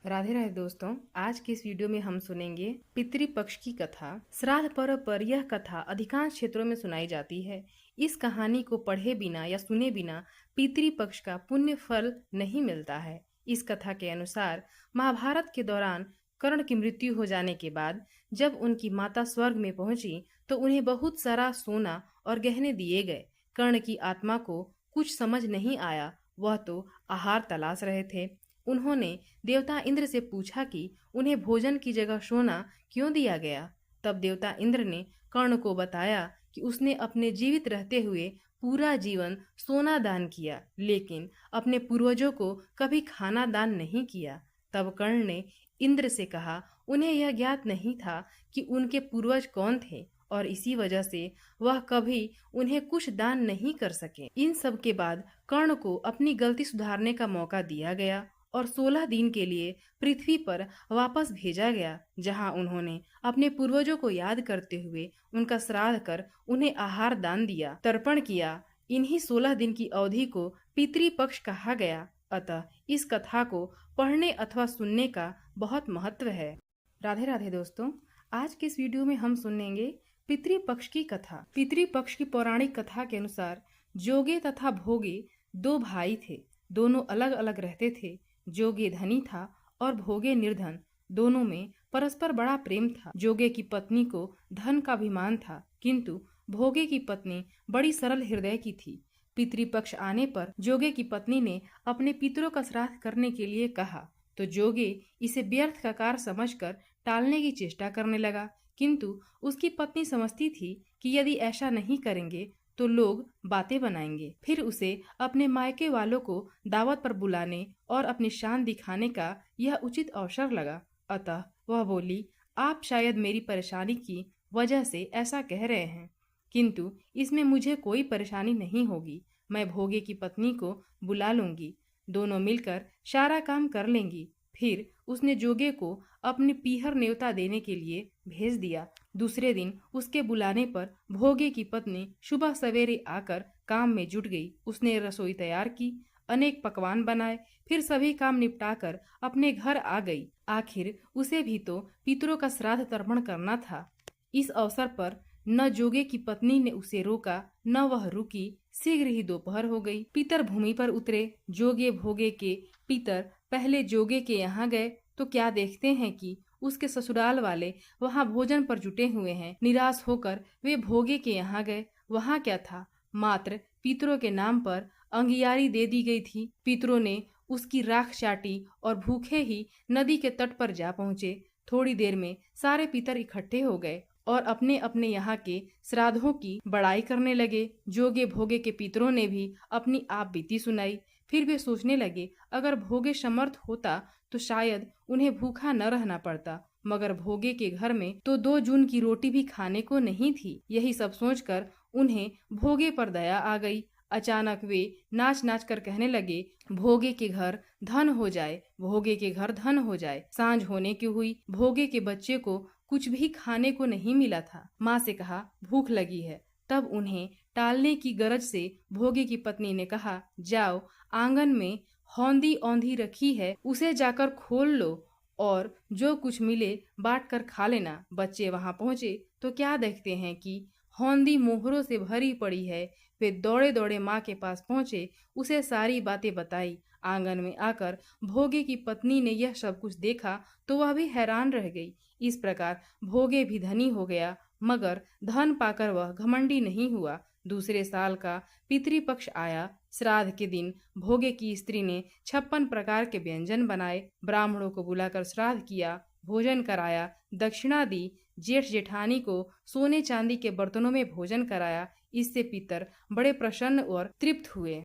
राधे राधे दोस्तों, आज की इस वीडियो में हम सुनेंगे पितृपक्ष की कथा। श्राद्ध पर्व पर यह कथा अधिकांश क्षेत्रों में सुनाई जाती है। इस कहानी को पढ़े बिना या सुने बिना पितृपक्ष का पुण्य फल नहीं मिलता है। इस कथा के अनुसार महाभारत के दौरान कर्ण की मृत्यु हो जाने के बाद जब उनकी माता स्वर्ग में पहुंची तो उन्हें बहुत सारा सोना और गहने दिए गए। कर्ण की आत्मा को कुछ समझ नहीं आया, वह तो आहार तलाश रहे थे। उन्होंने देवता इंद्र से पूछा कि उन्हें भोजन की जगह सोना क्यों दिया गया। तब देवता इंद्र ने कर्ण को बताया कि उसने अपने जीवित रहते हुए पूरा जीवन सोना दान किया, लेकिन अपने पूर्वजों को कभी खाना दान नहीं किया। तब कर्ण ने इंद्र से कहा उन्हें यह ज्ञात नहीं था कि उनके पूर्वज कौन थे और इसी वजह से वह कभी उन्हें कुछ दान नहीं कर सके। इन सब के बाद कर्ण को अपनी गलती सुधारने का मौका दिया गया और 16 दिन के लिए पृथ्वी पर वापस भेजा गया, जहां उन्होंने अपने पूर्वजों को याद करते हुए उनका श्राद्ध कर उन्हें आहार दान दिया, तर्पण किया। इन्हीं 16 दिन की अवधि को पितृपक्ष कहा गया। अतः इस कथा को पढ़ने अथवा सुनने का बहुत महत्व है। राधे राधे दोस्तों, आज के इस वीडियो में हम सुनेंगे पितृपक्ष की कथा। पितृपक्ष की पौराणिक कथा के अनुसार जोगे तथा भोगे दो भाई थे। दोनों अलग अलग रहते थे। जोगे धनी था और भोगे निर्धन। दोनों में परस्पर बड़ा प्रेम था। जोगे की पत्नी को धन का अभिमान था, किंतु भोगे की पत्नी बड़ी सरल हृदय की थी। पितृपक्ष आने पर जोगे की पत्नी ने अपने पितरों का श्राद्ध करने के लिए कहा, तो जोगे इसे व्यर्थ का कार्य समझकर टालने की चेष्टा करने लगा। किंतु उसकी पत्नी समझती थी कि यदि ऐसा नहीं करेंगे तो लोग बातें बनाएंगे। फिर उसे अपने मायके वालों को दावत पर बुलाने और अपनी शान दिखाने का यह उचित अवसर लगा। अतः वह बोली, आप शायद मेरी परेशानी की वजह से ऐसा कह रहे हैं, किंतु इसमें मुझे कोई परेशानी नहीं होगी। मैं भोगे की पत्नी को बुला लूंगी, दोनों मिलकर सारा काम कर लेंगी। फिर उसने जोगे को अपने पीहर न्योता देने के लिए भेज दिया। दूसरे दिन उसके बुलाने पर भोगे की पत्नी सुबह सवेरे आकर काम में जुट गई। उसने रसोई तैयार की, अनेक पकवान बनाए, फिर सभी काम निपटाकर अपने घर आ गई। आखिर उसे भी तो पितरों का श्राद्ध तर्पण करना था। इस अवसर पर न जोगे की पत्नी ने उसे रोका, न वह रुकी। शीघ्र ही दोपहर हो गई। पितर भूमि पर उतरे। जोगे भोगे के पितर पहले जोगे के यहाँ गए तो क्या देखते हैं कि उसके ससुराल वाले वहां भोजन पर जुटे हुए हैं। निराश होकर वे भोगे के यहाँ गए। वहां क्या था, मात्र पितरों के नाम पर अंगियारी दे दी गई थी। पितरों ने उसकी राख चाटी और भूखे ही नदी के तट पर जा पहुंचे। थोड़ी देर में सारे पितर इकट्ठे हो गए और अपने अपने यहाँ के श्राद्धों की बड़ाई करने लगे। जोगे भोगे के पितरों ने भी अपनी आप बीती सुनाई। फिर वे सोचने लगे, अगर भोगे समर्थ होता तो शायद उन्हें भूखा न रहना पड़ता, मगर भोगे के घर में तो 2 जून की रोटी भी खाने को नहीं थी। यही सब सोचकर उन्हें भोगे पर दया आ गई। अचानक वे नाच नाच कर कहने लगे, भोगे के घर धन हो जाए, भोगे के घर धन हो जाए। सांझ होने की हुई। भोगे के बच्चे को कुछ भी खाने को नहीं मिला था। माँ से कहा, भूख लगी है। तब उन्हें टालने की गरज से भोगे की पत्नी ने कहा, जाओ, आंगन में हौंदी औंधी रखी है, उसे जाकर खोल लो और जो कुछ मिले बांट कर खा लेना। बच्चे वहां पहुंचे तो क्या देखते हैं कि हौंदी मोहरों से भरी पड़ी है। वे दौड़े दौड़े माँ के पास पहुंचे, उसे सारी बातें बताई। आंगन में आकर भोगे की पत्नी ने यह सब कुछ देखा तो वह भी हैरान रह गई। इस प्रकार भोगे भी धनी हो गया, मगर धन पाकर वह घमंडी नहीं हुआ। दूसरे साल का पितृपक्ष आया। श्राद्ध के दिन भोगे की स्त्री ने 56 प्रकार के व्यंजन बनाए। ब्राह्मणों को बुलाकर श्राद्ध किया, भोजन कराया, दक्षिणा दी। जेठ जेठानी को सोने चांदी के बर्तनों में भोजन कराया। इससे पितर बड़े प्रसन्न और तृप्त हुए।